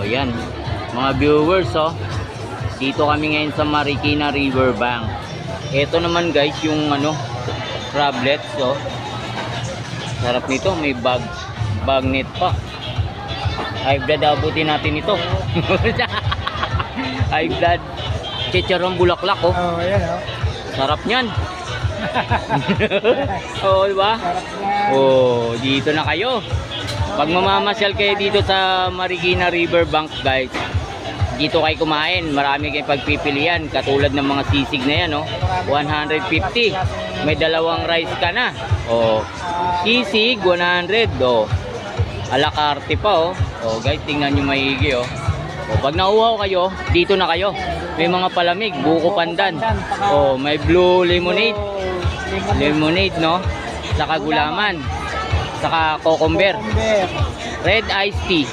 yan. Mga viewers, oh. Dito kami ngayon sa Marikina Riverbank. Ito naman guys, yung crablets, oh. Sarap nito, may bagnet pa. High blood, abutin natin ito. High blood. Chicharong bulaklak, oh. Oh, ayan, oh. Sarap niyan. Oh, diba? Sarap yan. Oh, dito na kayo. Pag mamamasyal kayo dito sa Marikina Riverbank, guys, dito kayo kumain. Marami kayong pagpipilian. Katulad ng mga sisig na yan, oh. 150. May dalawang rice ka na. Oh, sisig 100, oh. Alakarte pa, oh. Oh, guys, tingnan nyo maigi, oh. Oh, pag nauuhaw kayo, dito na kayo. May mga palamig, buko pandan. Oh, may blue lemonade. Lemonade, no? Saka gulaman. Saka cucumber. Red iced tea.